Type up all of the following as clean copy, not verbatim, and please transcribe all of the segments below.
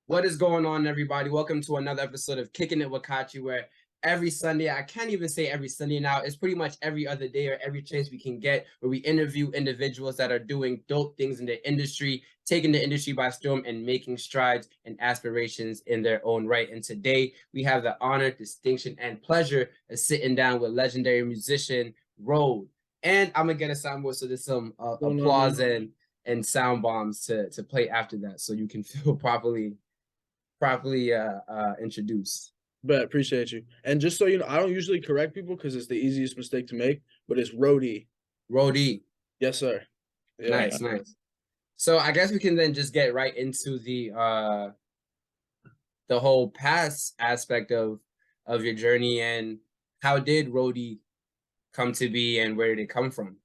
What is going on, everybody? Welcome to another episode of Kicking It with Kachi, where every Sunday, I can't even say every Sunday now, it's pretty much every other day or every chance we can get, where we interview individuals that are doing dope things in the industry, taking the industry by storm, and making strides and aspirations in their own right. And today, we have the honor, distinction, and pleasure of sitting down with legendary musician Rhode. And I'm gonna get a soundboard, so there's some Going on, man? applause and sound bombs to play after that, so you can feel properly introduced. But appreciate you. And just so you know, I don't usually correct people because it's the easiest mistake to make, but it's Rhodey. Rhodey. Yes, sir. Yeah. Nice. So I guess we can then just get right into the whole past aspect of your journey, and how did Rhodey come to be and where did it come from?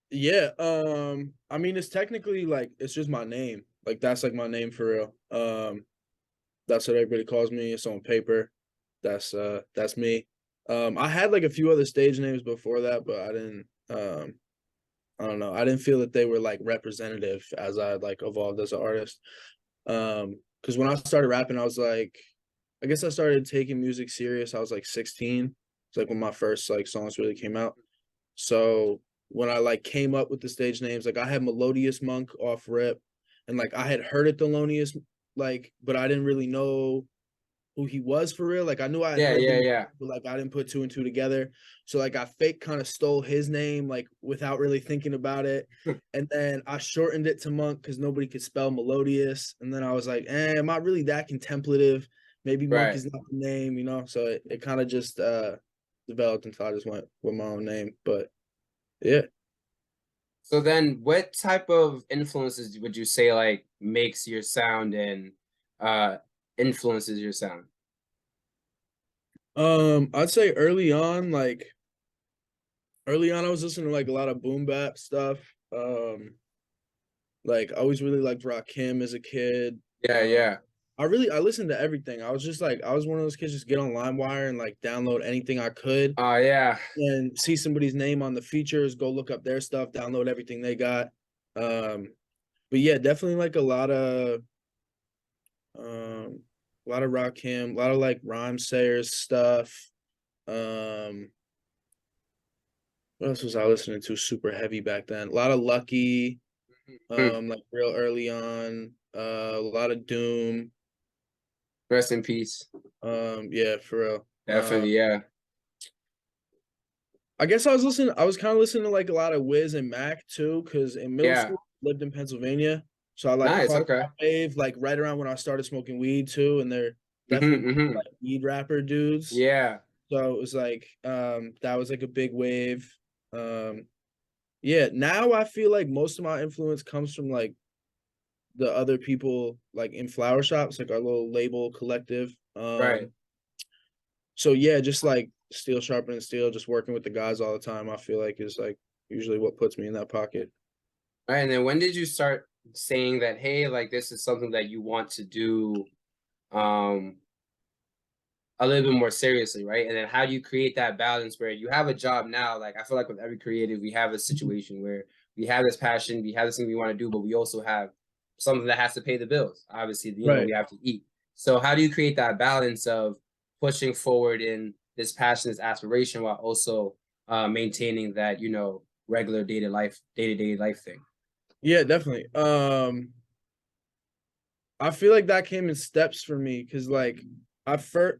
Yeah. I mean, it's technically like it's just my name. Like that's like my name for real. That's what everybody calls me. It's on paper. That's me. I had like a few other stage names before that, but I don't know. I didn't feel that they were like representative as I like evolved as an artist. Because when I started rapping, I was like, I guess I started taking music serious. I was like 16. It's like when my first like songs really came out. So when I like came up with the stage names, like I had Melodious Monk off rip, and like I had heard it Thelonious, like, but I didn't really know who he was for real. Like I knew I had heard the name, Yeah. but like I didn't put two and two together. So like I fake kind of stole his name like without really thinking about it. And then I shortened it to Monk because nobody could spell melodious. And then I was like, am I really that contemplative? Maybe Monk Right. is not the name, you know? So it kind of just developed until I just went with my own name. But yeah. So then what type of influences would you say like makes your sound and uh influences your sound? I'd say early on I was listening to like a lot of boom bap stuff. Like I always really liked Rakim as a kid. Yeah. I listened to everything. I was just like I was one of those kids just get on LimeWire and like download anything I could Oh yeah. and see somebody's name on the features, go look up their stuff, download everything they got. But yeah, definitely like a lot of Rakim, a lot of like rhyme sayers stuff. Um what else was I listening to super heavy back then? A lot of Lucky, Hmm. like real early on, a lot of Doom. Rest in peace. Yeah, for real. Definitely, yeah. I guess I was kind of listening to like a lot of Wiz and Mac too, because in middle Yeah. school I lived in Pennsylvania. So I like Nice. caught Okay. that wave like right around when I started smoking weed too, and they're definitely Hmm. like weed rapper dudes. Yeah. So it was like that was like a big wave. Yeah, now I feel like most of my influence comes from like the other people like in flower shops, like our little label collective. Right. So yeah, just like steel sharpening steel, just working with the guys all the time, I feel like is like usually what puts me in that pocket. Right. And then when did you start saying that, hey, like this is something that you want to do um a little bit more seriously, right? And then how do you create that balance where you have a job now? Like I feel like with every creative, we have a situation where we have this passion, we have this thing we want to do, but we also have something that has to pay the bills. Obviously, Right. we have to eat. So how do you create that balance of pushing forward in this passion, this aspiration, while also maintaining that, regular day-to-day life thing? Yeah, definitely. I feel like that came in steps for me because like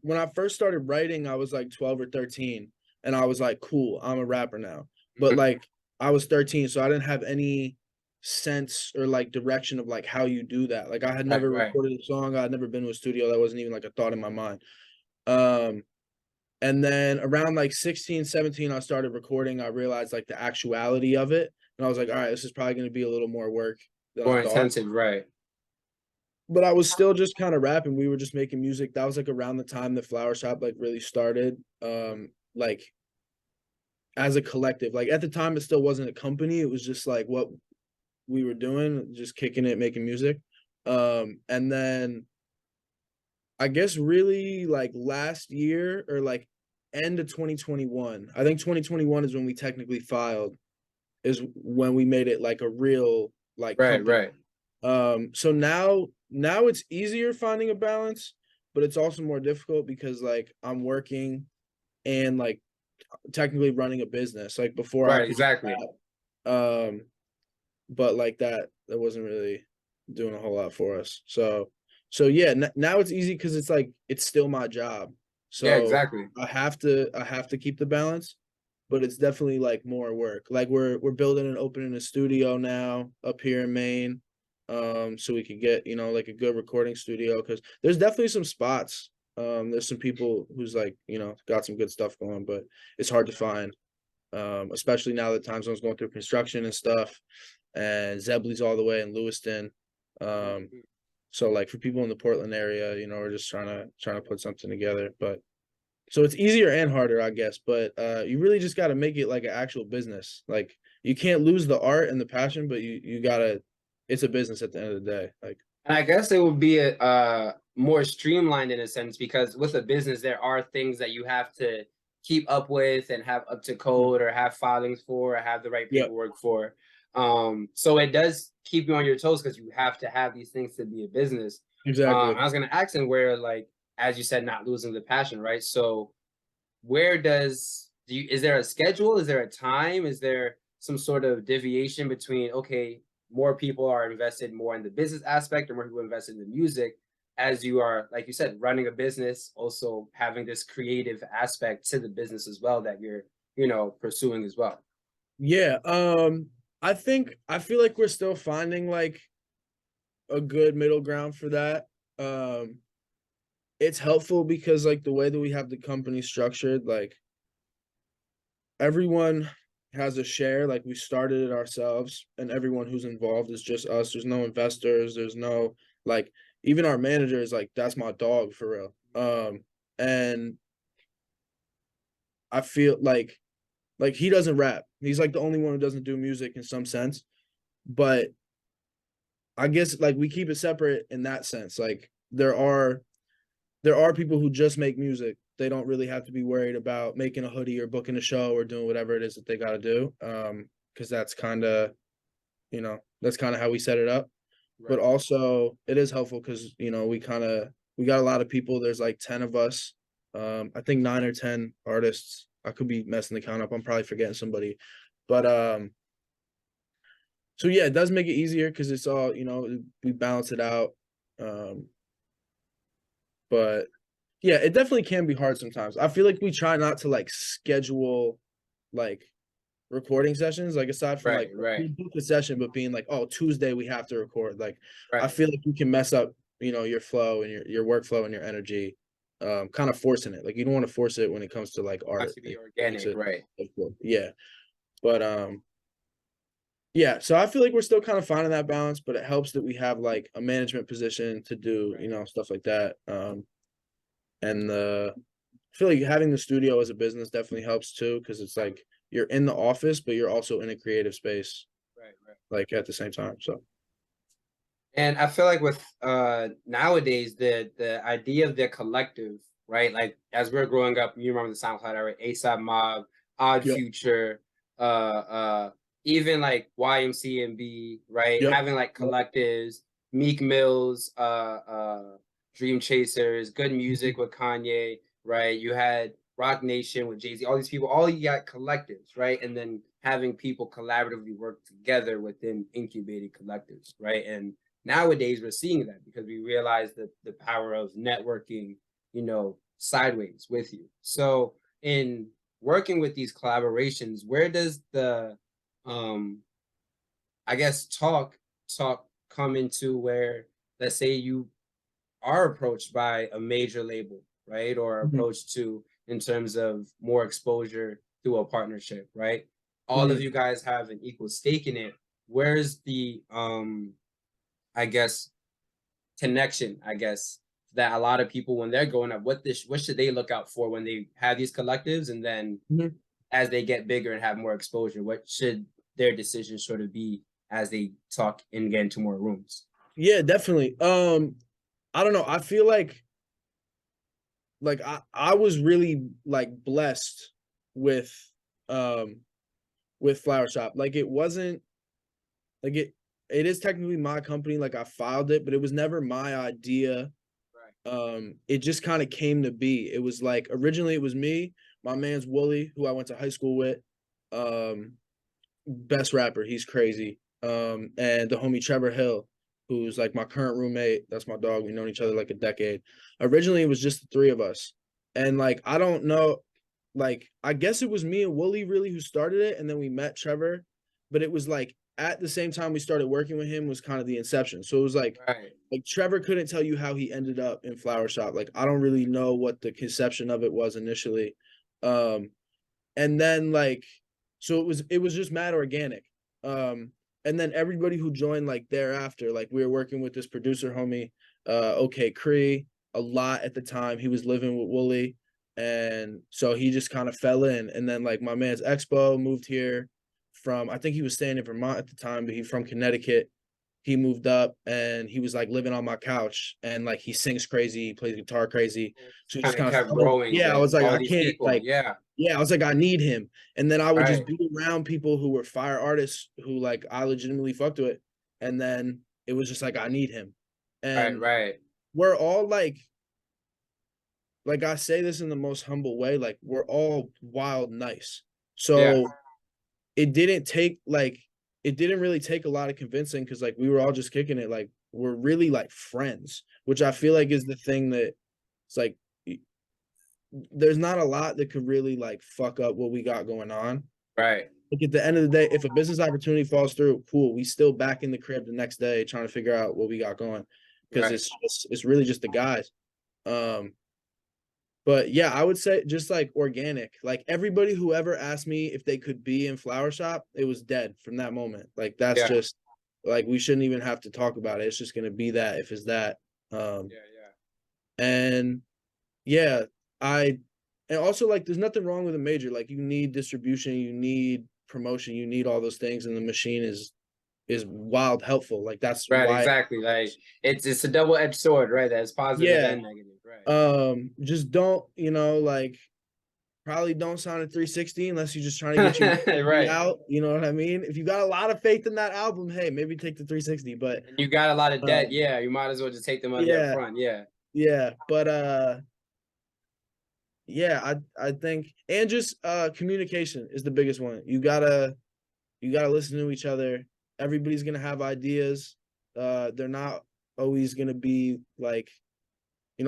when I first started writing, I was like 12 or 13, and I was like, cool, I'm a rapper now. But like I was 13, so I didn't have any sense or like direction of like how you do that. Like I had never Right. recorded a song, I had never been to a studio, that wasn't even like a thought in my mind. Um, and then around like 16, 17, I started recording. I realized like the actuality of it. And I was like, all right, this is probably going to be a little more work than I More thought. intensive, right? But I was still just kind of rapping. We were just making music. That was like around the time the flower shop like really started. Like as a collective. Like at the time it still wasn't a company. It was just like what we were doing, just kicking it, making music. And then I guess really like last year or like end of 2021. I think 2021 is when we technically filed, is when we made it like a real like company. Right. So now it's easier finding a balance, but it's also more difficult because like I'm working and like technically running a business. Like before I Right, could just exactly. rap, but like that wasn't really doing a whole lot for us. So yeah, now it's easy because it's like it's still my job. Yeah, So exactly. I have to keep the balance, but it's definitely like more work. Like we're building and opening a studio now up here in Maine, so we could get like a good recording studio because there's definitely some spots. There's some people who's like got some good stuff going, but it's hard to find. Especially now that time zone's going through construction and stuff, and Zebley's all the way in Lewiston. Um, Mhm. so like for people in the Portland area, we're just trying to put something together. But so it's easier and harder, I guess. But you really just got to make it like an actual business. Like you can't lose the art and the passion, but you gotta. It's a business at the end of the day. Like And I guess it would be more streamlined in a sense because with a business, there are things that you have to keep up with and have up to code or have filings for or have the right yeah, paperwork for. So it does keep you on your toes because you have to have these things to be a business. exactly. I was gonna ask him where, like, as you said, not losing the passion, right? So where is there a schedule? Is there a time? Is there some sort of deviation between, okay, more people are invested more in the business aspect or more people invested in the music as you are, like you said, running a business, also having this creative aspect to the business as well that you're, pursuing as well. Yeah. I feel like we're still finding like a good middle ground for that. Um, it's helpful because like the way that we have the company structured, like everyone has a share, like we started it ourselves and everyone who's involved is just us. There's no investors, there's no like even our manager is like that's my dog for real. And I feel like he doesn't rap. He's like the only one who doesn't do music in some sense. But I guess like we keep it separate in that sense. Like there are people who just make music. They don't really have to be worried about making a hoodie or booking a show or doing whatever it is that they got to do. Because that's kind of how we set it up. But Right. also, it is helpful because we got a lot of people. There's like 10 of us. I think 9 or 10 artists. I could be messing the count up. I'm probably forgetting somebody, but so yeah, it does make it easier because it's all we balance it out. Um, but yeah, it definitely can be hard sometimes. I feel like we try not to like schedule like recording sessions, like aside from Right. like Right. we book a session, but being like, oh, Tuesday we have to record. Like I Right. feel like you can mess up, your flow and your workflow and your energy, kind of forcing it. Like you don't want to force it when it comes to like Has art. to be It makes organic. it Right. yeah. But yeah, so I feel like we're still kind of finding that balance, but it helps that we have like a management position to do, Right. stuff like that. And I feel like having the studio as a business definitely helps too, because it's like you're in the office, but you're also in a creative space, Right. Right. like at the same time. So And I feel like with nowadays the idea of the collective, right? Like as we're growing up, you remember the SoundCloud era, ASAP Mob, Odd yep, Future, even like YMCMB, right? yep, Having like yep, collectives, Meek Mills, Dream Chasers, Good mhm, Music with Kanye, right? You had Rock Nation with Jay-Z, all these people, all you got collectives, right? And then having people collaboratively work together within incubated collectives, right? And nowadays we're seeing that because we realize that the power of networking, sideways with you. So in working with these collaborations, where does the um I guess talk come into where, let's say you are approached by a major label, right? Or mhm, approached to in terms of more exposure through a partnership, right? All of mhm. you guys have an equal stake in it. Where's the I guess connection, I guess, that a lot of people when they're growing up, what should they look out for when they have these collectives, and then Mhm. as they get bigger and have more exposure, what should their decisions sort of be as they talk and get into more rooms? Yeah, definitely. I don't know. I feel like I was really like blessed with um with Flower Shop. Like it wasn't like it is technically my company. Like I filed it, but it was never my idea. It just kind of came to be. It was like originally it was me, my man's Wooly, who I went to high school with. Um, best rapper, he's crazy. And the homie Trevor Hill, who's like my current roommate. That's my dog. We've known each other like a decade. Originally, it was just the three of us, and like I don't know, like I guess it was me and Wooly really who started it, and then we met Trevor, but it was like at the same time we started working with him was kind of the inception. So it was Right. like Trevor couldn't tell you how he ended up in Flower Shop. Like I don't really know what the conception of it was initially. Um, and then like so it was just mad organic. And then everybody who joined like thereafter, like we were working with this producer homie, okay Cree, a lot at the time. He was living with Wooly, and so he just kind of fell in. And then like my man's Expo moved here from, I think he was staying in Vermont at the time, but he's from Connecticut. He moved up and he was like living on my couch, and like he sings crazy, he plays guitar crazy. So he just Kind of kind of kept growing yeah, I with was like, all I these can't people. like, Yeah. yeah, I was like, I need him. And then I would just Right. be around people who were fire artists who like I legitimately fucked with. And then it was just like, I need him. Right. And Right. we're all like I say this in the most humble way, like we're all wild nice. Yeah. So it didn't take like it didn't really take a lot of convincing because like we were all just kicking it. Like we're really like friends, which I feel like is the thing that it's like there's not a lot that could really like fuck up what we got going on. Right. Like at the end of the day, if a business opportunity falls through, cool. We still back in the crib the next day trying to figure out what we got going because Right. it's really just the guys. Um, but yeah, I would say just like organic. Like everybody who ever asked me if they could be in Flower Shop, it was dead from that moment. Like that's Yeah. just like we shouldn't even have to talk about it. It's just gonna be that if it's that. Yeah. Yeah. And yeah, I and also like there's nothing wrong with a major. Like you need distribution, you need promotion, you need all those things, and the machine is wild helpful. Like that's Right. why it Exactly. Like works. it's a double-edged sword, right? That's positive Yeah. and negative. Right. Just don't, like probably don't sound at 360 unless you're just trying to get your movie Right. out. You know what I mean? If you got a lot of faith in that album, hey, maybe take the 360. But And you got a lot of debt. um, Yeah. You might as well just take the money up yeah, front. Yeah. yeah. But yeah, I think and just communication is the biggest one. You gotta listen to each other. Everybody's gonna have ideas. They're not always gonna be like,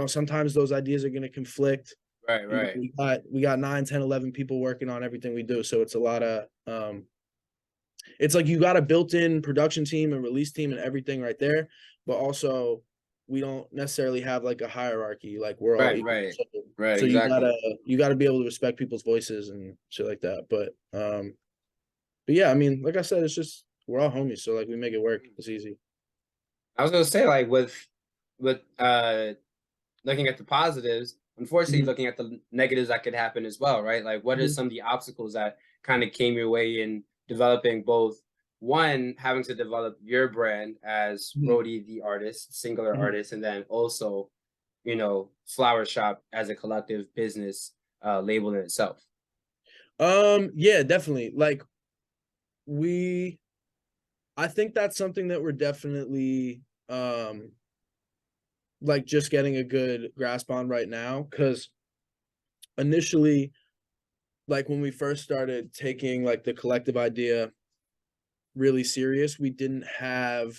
sometimes those ideas are gonna conflict. Right. Right. We got 9, 10, 11 people working on everything we do. So it's a lot of it's like you got a built-in production team and release team and everything right there, but also we don't necessarily have like a hierarchy. Like we're all Right. equal. Right. So, Right. so you Exactly. gotta you gotta be able to respect people's voices and shit like that. But yeah, I mean, like I said, it's just we're all homies, so like we make it work. It's easy. I was gonna say, like, with looking at the positives, unfortunately Mhm, looking at the negatives that could happen as well, right? Like what are mhm, some of the obstacles that kind of came your way in developing both one, having to develop your brand as mhm, Rhodey the artist, singular mhm. artist, and then also, Flower Shop as a collective business label in itself. Yeah, definitely. Like we I think that's something that we're definitely like just getting a good grasp on right now because initially like when we first started taking like the collective idea really serious, we didn't have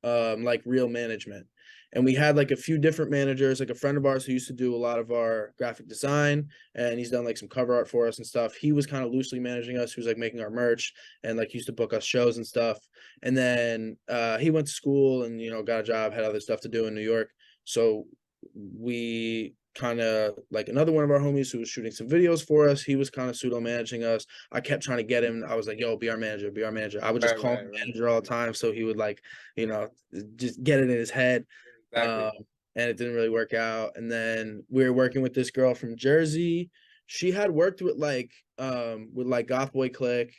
like real management. And we had like a few different managers, like a friend of ours who used to do a lot of our graphic design and he's done like some cover art for us and stuff. He was kind of loosely managing us. He was like making our merch and like used to book us shows and stuff. And then he went to school and got a job, had other stuff to do in New York. So we kind of like another one of our homies who was shooting some videos for us. He was kind of pseudo managing us. I kept trying to get him. I was like, "Yo, be our manager, be our manager." I would just Right, call right, him right. manager all the time, so he would like, you know, just get it in his head. Um, Exactly. and it didn't really work out. And then we were working with this girl from Jersey. She had worked with like Goth Boy Click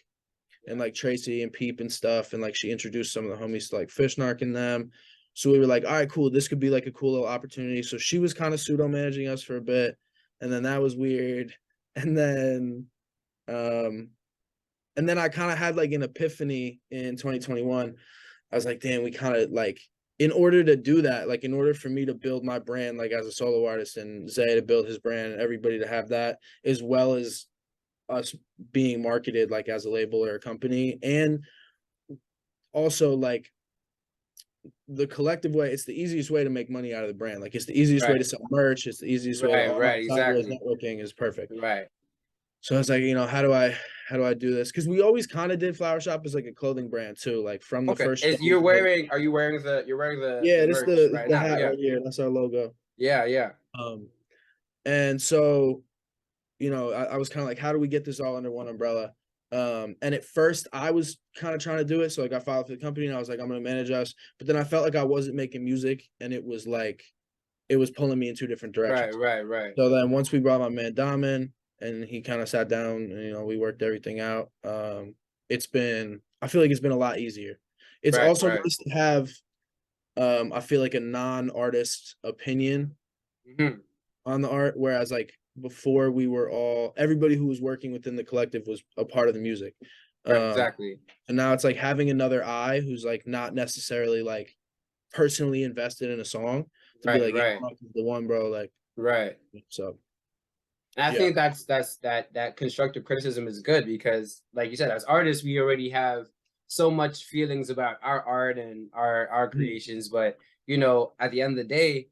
and Yeah. like Tracy and Peep and stuff. And like she introduced some of the homies to like Fishnark and them. So we were like, all right, cool. This could be like a cool little opportunity. So she was kind of pseudo managing us for a bit. And then that was weird. And then um and then I kind of had like an epiphany in 2021. I was like, damn, we kind of like, in order to do that, like in order for me to build my brand, like as a solo artist, and Zay to build his brand, and everybody to have that, as well as us being marketed like as a label or a company, and also like the collective way, it's the easiest way to make money out of the brand. Like it's the easiest way to Right. sell merch. It's the easiest way to Right. all that Right. sideways Exactly. networking is perfect. Right. So I was like, how do I do this? Because we always kind of did Flower Shop as like a clothing brand too. Like from the Okay. first show Is we you're did. wearing? Are you wearing the? You're wearing the Yeah, this merch the right the now? hat Yeah. right here. That's our logo. Yeah. Yeah. Um, and so I was kind of like, how do we get this all under one umbrella? And at first I was kind of trying to do it. So like I filed for the company and I was like, I'm gonna manage us. But then I felt like I wasn't making music and it was like it was pulling me in two different Right. directions. Right. Right. So then once we brought my man Dom in and he kind of sat down and we worked everything out. I feel like it's been a lot easier. It's Right. also Right. nice to have I feel like a non-artist opinion Hmm. on the art, whereas like before we were all everybody who was working within the collective was a part of the music. Right. Um Exactly. and now it's like having another eye who's like not necessarily like personally invested in a song to be Right. like, yeah, Right. Mark is the one, bro. Like, Right. so And I yeah. think that constructive criticism is good because, like you said, as artists, we already have so much feelings about our art and our Mhm. creations. But at the end of the day,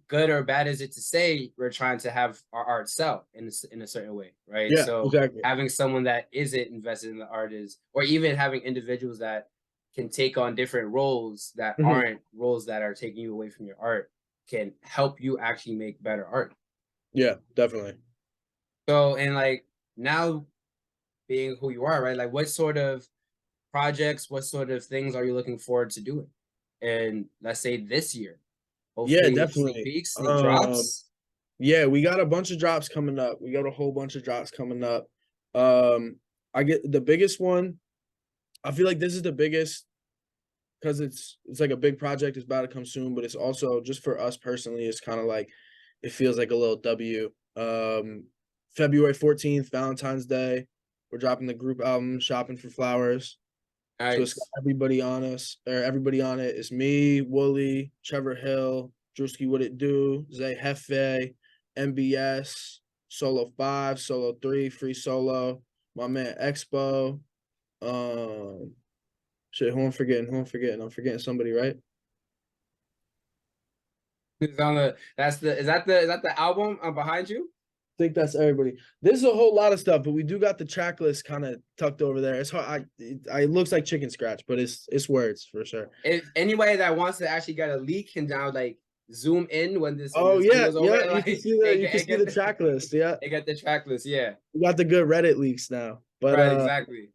good or bad is it to say, we're trying to have our art sell in a certain way, right? Yeah, So exactly. having someone that isn't invested in the art is, or even having individuals that can take on different roles that Mhm. aren't roles that are taking you away from your art, can help you actually make better art. Yeah, definitely. So, and like now being who you are, right? Like, what sort of projects, what sort of things are you looking forward to doing? And let's say this year, Yeah, hopefully, sneak definitely. peeks, sneak drops. Yeah, we got a bunch of drops coming up. We got a whole bunch of drops coming up. Um, I get the biggest one. I feel like this is the biggest because it's like a big project. It's about to come soon, but it's also just for us personally. It's kind of like it feels like a little W. February 14th, Valentine's Day. We're dropping the group album, Shopping for Flowers. So it's got Nice. everybody on us, or everybody on it. It's me, Wooly, Trevor Hill, Drewski What It Do, Zay Hefe, MBS, Solo 5, Solo 3, Free Solo, my man Expo. Um Shit, who I'm forgetting? Who I'm forgetting? I'm forgetting somebody, right? Who's on the? That's the. Is that the album behind you? I think that's everybody. This is a whole lot of stuff, but we do got the track list kind of tucked over there. It's hard. It looks like chicken scratch, but it's words for sure. If anybody that wants to actually get a leak can now like zoom in when Oh this yeah, video's over yeah. and You can like see the and you get, can and see get the the track list. Yeah, and get the track list. Yeah. we got the good Reddit leaks now. But Right. Exactly.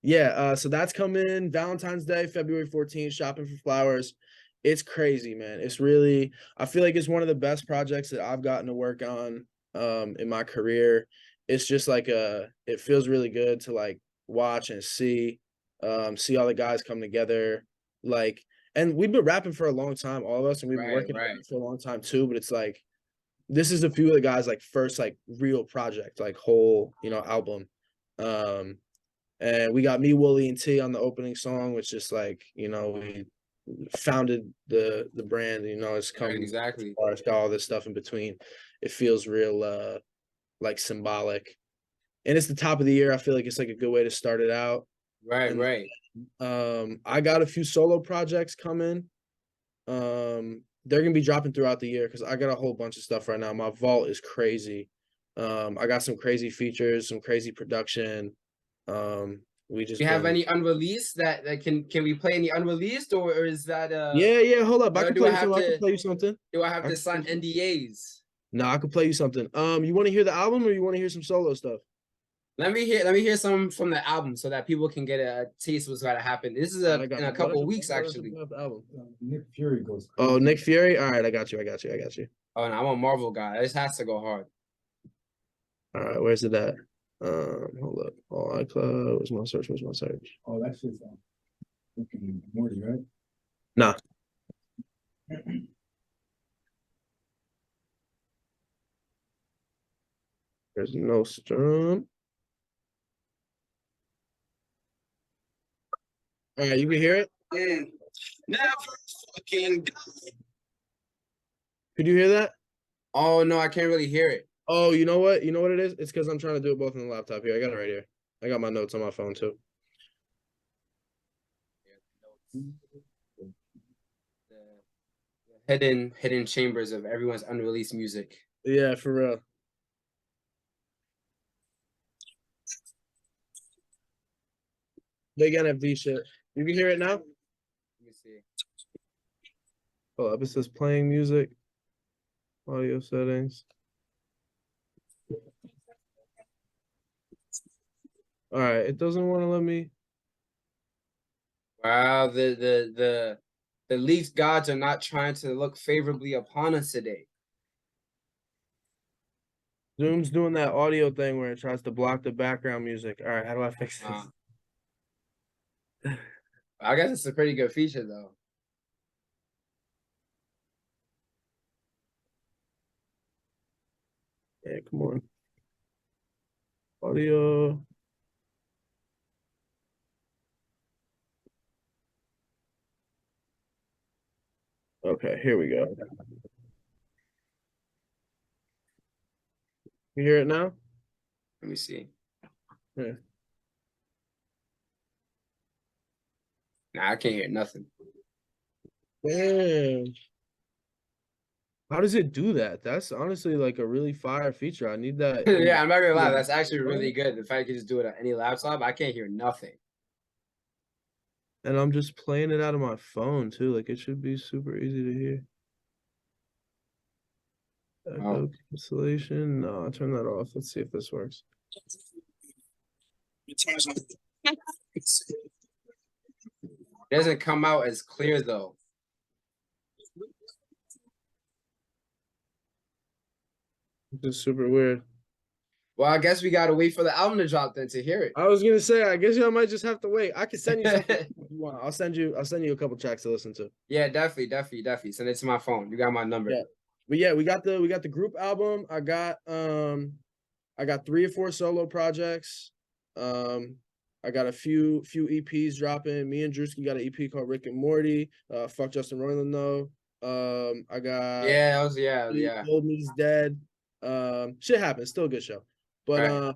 yeah. So that's coming Valentine's Day, February 14th. Shopping for Flowers. It's crazy, man. It's really. I feel like it's one of the best projects that I've gotten to work on in my career. It's just like it feels really good to like watch and see all the guys come together. Like, and we've been rapping for a long time, all of us, and we've been Right. working Right. for a long time too. But it's like this is a few of the guys like first like real project, like whole album. Um, and we got me, Wooly, and T on the opening song, which is like we founded the brand. It's Right. come Exactly. far. It's got all this stuff in between. It feels real like symbolic, and it's the top of the year. I feel like it's like a good way to start it out. Right. And Right. I got a few solo projects coming. They're gonna be dropping throughout the year because I got a whole bunch of stuff right now. My vault is crazy. I got some crazy features, some crazy production. We Do just you have been any unreleased that can we play any unreleased or is that yeah. Hold up, I or can do play I you have something. I can to play you something. do I have I to can play sign you something. NDAs? No, I can play you something. You want to hear the album or you want to hear some solo stuff? Let me hear some from the album so that people can get a taste of what's gonna happen. This is I in got a you. couple of weeks What else actually. about the album? Nick Fury goes Oh, crazy. Nick Fury. All right, I got you. I got you. Oh, no, I'm a Marvel guy. This has to go hard. All right, where's it at? Hold up. Oh, iCloud. Where's my search? Where's my search? Oh, that shit's fucking Morty, right? Nah, there's no strum. All right, you can hear it. Never fucking. Could you hear that? Oh no, I can't really hear it. Oh, you know what? You know what it is? It's because I'm trying to do it both on the laptop here. I got it right here. I got my notes on my phone too. The hidden chambers of everyone's unreleased music. Yeah, for real. Big NFD shit. You can hear it now? Let me see. Hold up, it says playing music. Audio settings. All right, it doesn't want to let me. Wow, the Leafs gods are not trying to look favorably upon us today. Zoom's doing that audio thing where it tries to block the background music. All right, how do I fix this? I guess it's a pretty good feature though. Yeah, come on. Audio. Okay, here we go. You hear it now? Let me see. Yeah. Nah, I can't hear nothing. Damn. How does it do that? That's honestly like a really fire feature. I need that. Yeah, I'm not gonna lie. That's actually really good. The fact you can just do it on any laptop, I can't hear nothing. And I'm just playing it out of my phone too. Like it should be super easy to hear. Echo cancellation. No, I'll turn that off. Let's see if this works. It doesn't come out as clear though. This is super weird. Well, I guess we gotta wait for the album to drop then to hear it. I was gonna say, I guess y'all might just have to wait. I can send you something if you want. I'll send you a couple tracks to listen to. Yeah, definitely. Send it to my phone. You got my number. Yeah. But yeah, we got the group album. I got 3 or 4 solo projects. I got a few EPs dropping. Me and Drewski got an EP called Rick and Morty. Fuck Justin Roiland though. I got yeah. Old Me's Dead. Shit happens. Still a good show. But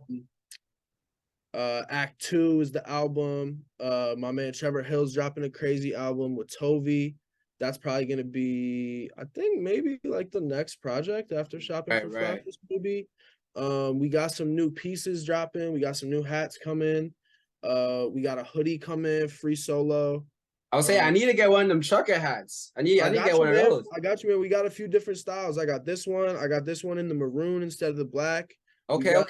Act 2 is the album. My man Trevor Hill's dropping a crazy album with Tovi. That's probably gonna be, I think, maybe like the next project after Shopping for Flowers, maybe. We got some new pieces dropping. We got some new hats coming. We got a hoodie coming, free solo. I'll say I need to get one of them trucker hats. I need to get one of those. I got you, man. We got a few different styles. I got this one. I got this one in the maroon instead of the black. Okay. Yeah,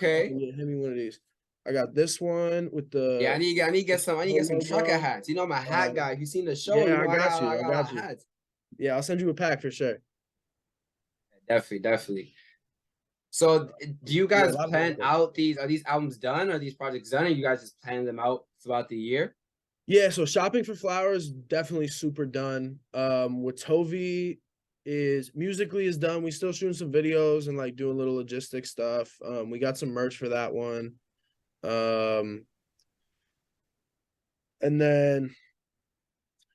hand me one of these. I got this one with the. Yeah, I need to get some trucker hats. You know, I'm a hat guy. If you seen the show, yeah, you know, I got you. Hats. Yeah, I'll send you a pack for sure. Definitely. So, do you guys plan out these? Are these albums done? Are these projects done? Or you guys just plan them out throughout the year? Yeah, so Shopping for Flowers definitely super done. With Tovi is musically is done. We still shooting some videos and like doing little logistics stuff. We got some merch for that one. And then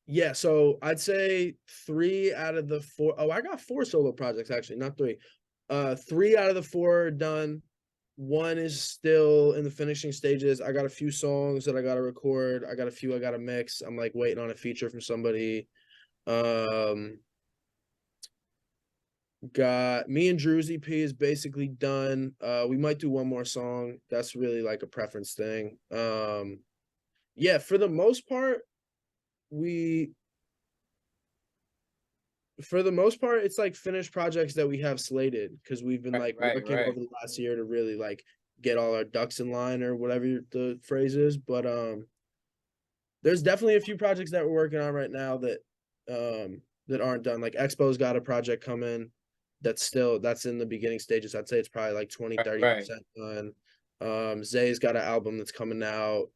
yeah, so I'd say 3 out of the 4. Oh, I got 4 solo projects actually, not 3. 3 out of the 4 are done. 1 is still in the finishing stages. I got a few songs that I gotta record. I got a few I gotta mix. I'm like waiting on a feature from somebody. Got me and Drew's EP is basically done. We might do one more song. That's really like a preference thing. Yeah, for the most part, it's like finished projects that we have slated because we've been working over the last year to really like get all our ducks in line or whatever the phrase is. But there's definitely a few projects that we're working on right now that aren't done. Like Expo's got a project coming that's in the beginning stages. I'd say it's probably like 20-30% done. Zay's got an album that's coming out.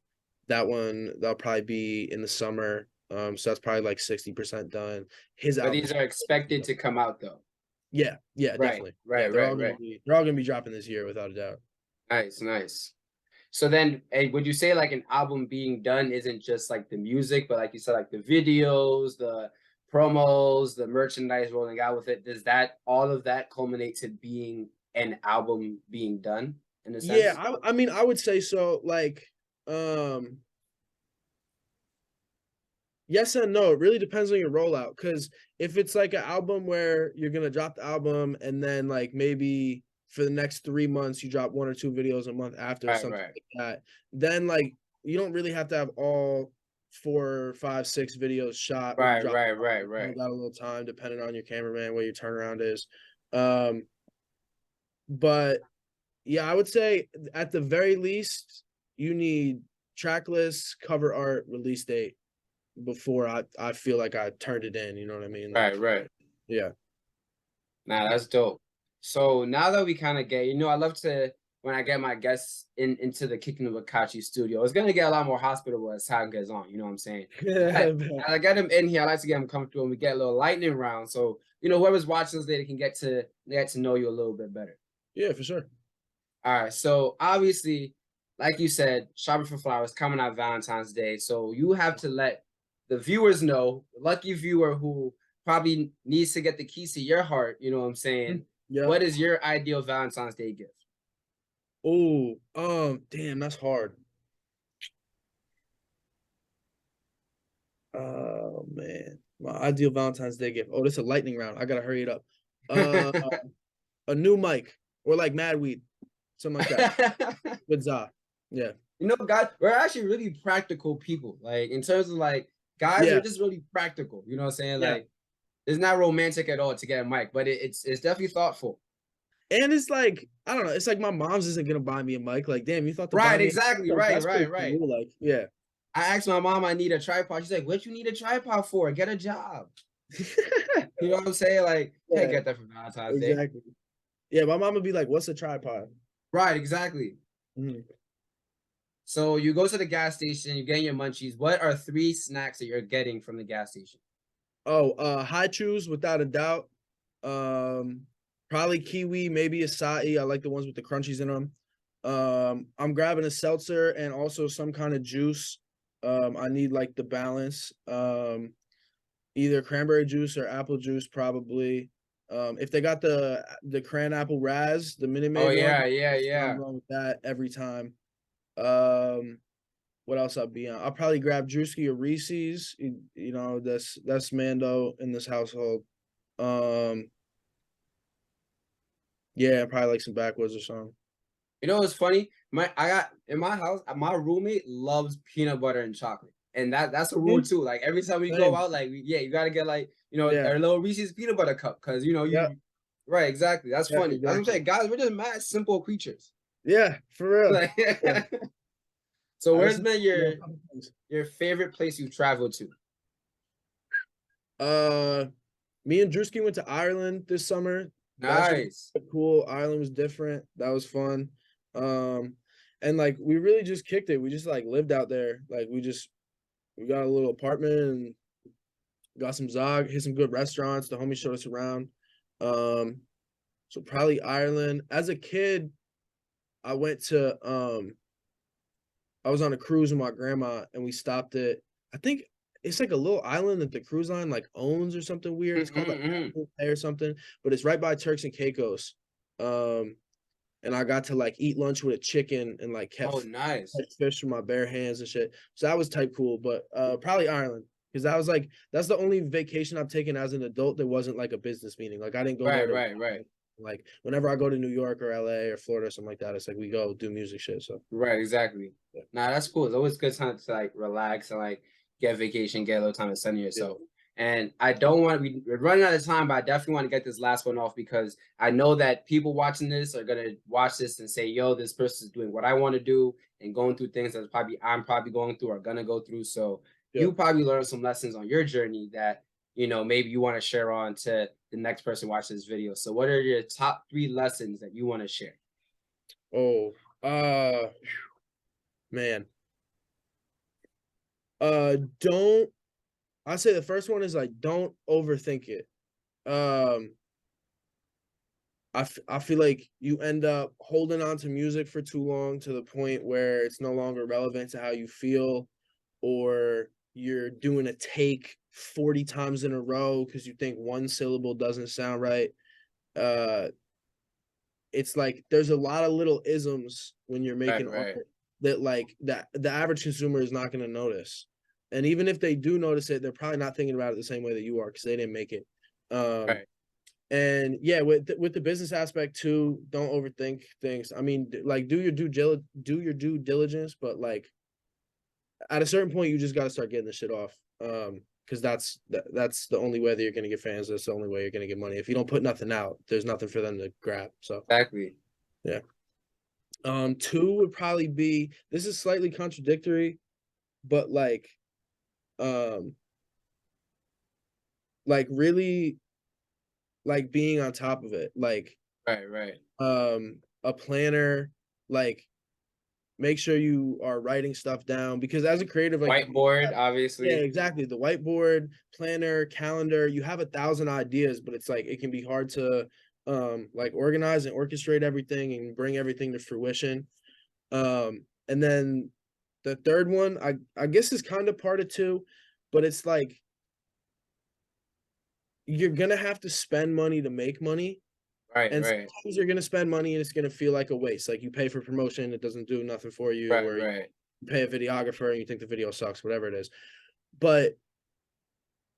That'll probably be in the summer. So that's probably like 60% done. But these are expected to come out though. Yeah, definitely. They're all gonna be dropping this year without a doubt. Nice. So then, would you say like an album being done isn't just like the music, but like you said, like the videos, the promos, the merchandise rolling out with it? Does that all of that culminate to being an album being done in a Yeah, sense? I mean, I would say so. Like, um, yes and no. It really depends on your rollout. Because if it's like an album where you're gonna drop the album and then like maybe for the next 3 months you drop 1 or 2 videos a month after Right, something right, like that, then like you don't really have to have all 4, 5, 6 videos shot when you right, drop. right, right, You right. got a little time depending on your cameraman, what your turnaround is. Um, but yeah, I would say at the very least you need track lists, cover art, release date before I feel like I turned it in. You know what I mean? Like, Right, right. yeah, Nah, that's dope. So now that we kind of get, I love to when I get my guests into the Kickin with Kachi studio. It's gonna get a lot more hospitable as time goes on. You know what I'm saying? But yeah, as I get them in here, I like to get them comfortable, and we get a little lightning round. So whoever's watching this later can get to know you a little bit better. yeah, for sure. All right. So obviously, like you said, shopping for flowers coming out Valentine's Day. So you have to let the viewers know, the lucky viewer who probably needs to get the keys to your heart, you know what I'm saying? Yeah. What is your ideal Valentine's Day gift? Oh, damn, that's hard. Oh man, my ideal Valentine's Day gift. Oh, this is a lightning round. I gotta hurry it up. Uh, a new mic or like Mad Weed, something like that. With Za. Yeah. Guys, we're actually really practical people. Like in terms of like guys are Yeah. just really practical. You know what I'm saying? Yeah. Like it's not romantic at all to get a mic, but it's definitely thoughtful. And it's like, I don't know, it's like my mom's isn't gonna buy me a mic. Like, damn, you thought to buy Right, me exactly. like, Right, that's pretty right, right. cool. Like, yeah. I asked my mom I need a tripod. She's like, "What you need a tripod for? Get a job." You know what I'm saying? Like, can't Yeah, get that for Valentine's Day. exactly. Yeah, my mom would be like, "What's a tripod?" Right, exactly. Mhm. So you go to the gas station, you're getting your munchies. What are 3 snacks that you're getting from the gas station? Oh, high chews without a doubt. Um, Probably kiwi, maybe acai. I like the ones with the crunchies in them. I'm grabbing a seltzer and also some kind of juice. I need like the balance. Either cranberry juice or apple juice, probably. If they got the cran apple raz, the Minute Oh Maid one, yeah, yeah, I'm yeah. going with that every time. Um, what else I'll be on? I'll probably grab Drewski or Reese's. That's Mando in this household. Um, yeah, probably like some backwoods or something. You know what's funny? I got in my house, my roommate loves peanut butter and chocolate. And that's a rule Mhm. too. Like every time we go Same. out, like you gotta get like, Yeah. our little Reese's peanut butter cup. Cause Yeah. right, exactly. That's Yeah. funny. That's what I'm Exactly. saying. Guys, we're just mad simple creatures. Yeah. For real. Like Yeah. so I where's just been you know, a couple things. your favorite place you traveled to? Uh, Me and Drewski went to Ireland this summer. That shit Nice. was cool. Ireland was different. That was fun. Um, and like we really just kicked it. We just like lived out there. Like we got a little apartment and got some Zog, hit some good restaurants. The homies showed us around. Um, so probably Ireland. As a kid, I went to I was on a cruise with my grandma and we stopped at I think it's like a little island that the cruise line like owns or something weird. It's called like Mm-hmm. Bay or something, but it's right by Turks and Caicos. Um, and I got to like eat lunch with a chicken and like Oh, nice. catch fish with my bare hands and shit. So that was type cool, but probably Ireland because that was like that's the only vacation I've taken as an adult that wasn't like a business meeting. Like I didn't go there Right, to right, right. like whenever I go to New York or LA or Florida or something like that, it's like we go do music shit. So Right, exactly. yeah. Nah, that's cool. It's always good time to like relax and like get vacation, get a little time to center yourself. And I don't want we're running out of time, but I definitely want to get this last one off because I know that people watching this are gonna watch this and say, "Yo, this person is doing what I want to do and going through things that I'm probably going through or gonna go through." So Yeah. you probably learned some lessons on your journey that maybe you want to share on to the next person watching this video. So what are your top 3 lessons that you want to share? Oh, man. Don't I say the first one is like don't overthink it. Um, I feel like you end up holding on to music for too long to the point where it's no longer relevant to how you feel, or you're doing a take 40 times in a row because you think one syllable doesn't sound right. It's like there's a lot of little isms when you're making Right. art that like that the average consumer is not going to notice. And even if they do notice it, they're probably not thinking about it the same way that you are because they didn't make it. Right. And yeah, with the business aspect too, don't overthink things. I mean, like do your due diligence, but like at a certain point, you just got to start getting the shit off. Because that's the only way that you're gonna get fans. That's the only way you're gonna get money. If you don't put nothing out, there's nothing for them to grab. So Exactly. yeah. Two would probably be, this is slightly contradictory, but like really like being on top of it. Like Right. a planner, like make sure you are writing stuff down because as a creative, like Whiteboard, yeah, obviously. exactly. The whiteboard, planner, calendar, you have 1,000 ideas, but it's like it can be hard to like organize and orchestrate everything and bring everything to fruition. And then the third one, I guess is kind of part of two, but it's like you're gonna have to spend money to make money. Right. And sometimes you're gonna spend money and it's gonna feel like a waste. Like you pay for promotion, it doesn't do nothing for you, or Right. you pay a videographer and you think the video sucks, whatever it is. But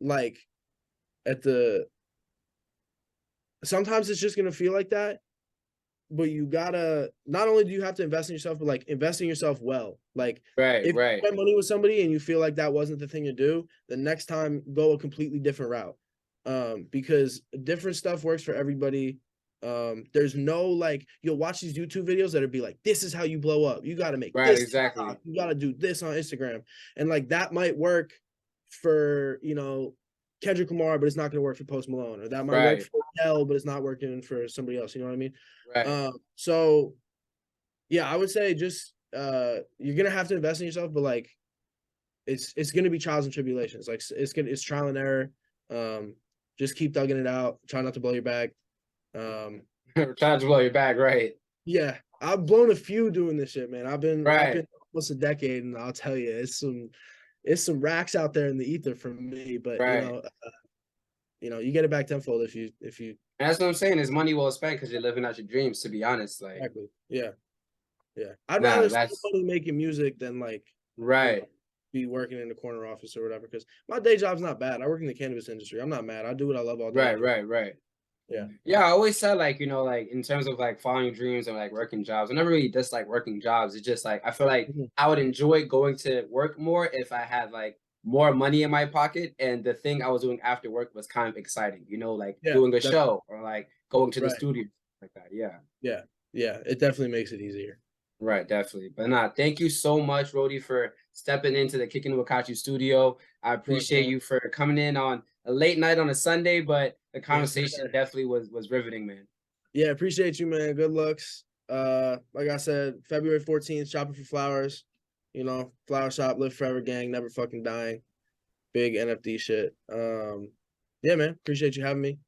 like at the sometimes it's just gonna feel like that. But you gotta not only do you have to invest in yourself, but like invest in yourself well. Like if you spend money with somebody and you feel like that wasn't the thing to do, the next time go a completely different route. Because different stuff works for everybody. There's no like you'll watch these YouTube videos that'll be like, this is how you blow up. You gotta make this Exactly. TikTok. You gotta do this on Instagram. And like that might work for Kendrick Lamar, but it's not gonna work for Post Malone, or that might work for Adele, but it's not working for somebody else. You know what I mean? Right. So yeah, I would say just you're gonna have to invest in yourself, but like it's gonna be trials and tribulations. Like it's trial and error. Just keep thugging it out. Try not to blow your bag. Trying to blow your bag, right? Yeah, I've blown a few doing this shit, man. I've been rapping almost a decade, and I'll tell you, it's some racks out there in the ether for me. But you get it back tenfold if you. And that's what I'm saying. Is money well spent because you're living out your dreams. To be honest, like exactly, yeah. I'd rather spend money making music than like be working in the corner office or whatever. Because my day job's not bad. I work in the cannabis industry. I'm not mad. I do what I love all day. Right. Yeah. I always said like like in terms of like following dreams and like working jobs, I never really dislike working jobs. It's just like I feel like I would enjoy going to work more if I had like more money in my pocket and the thing I was doing after work was kind of exciting, like doing a show or like going to the studio like that. Yeah, it definitely makes it easier. Right, definitely. But thank you so much, Rody, for stepping into the Kickin with Kachi studio. I appreciate you for coming in on a late night on a Sunday, but the conversation definitely was riveting, man. Yeah, appreciate you, man. Good looks. Like I said, February 14th, shopping for flowers. Flower shop, live forever, gang, never fucking dying. Big NFT shit. Yeah, man. Appreciate you having me.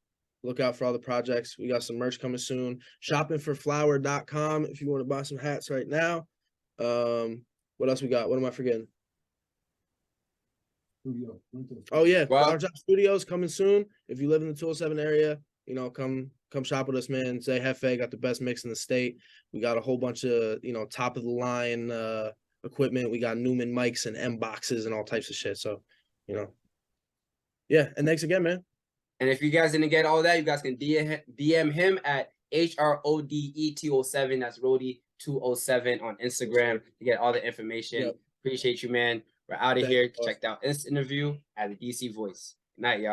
Look out for all the projects. We got some merch coming soon. Shoppingforflower.com if you want to buy some hats right now. What else we got? What am I forgetting? Oh yeah, Flower Shop Studios coming soon. If you live in the 207 area, come shop with us, man. Say Hefe got the best mix in the state. We got a whole bunch of top of the line equipment. We got Newman mics and M boxes and all types of shit. So, yeah. And thanks again, man. And if you guys didn't get all that, you guys can DM him at HRODE207. That's Rody207 on Instagram to get all the information. Appreciate you, man. We're out of here. Checked out this interview at the DC Voice. Good night, y'all.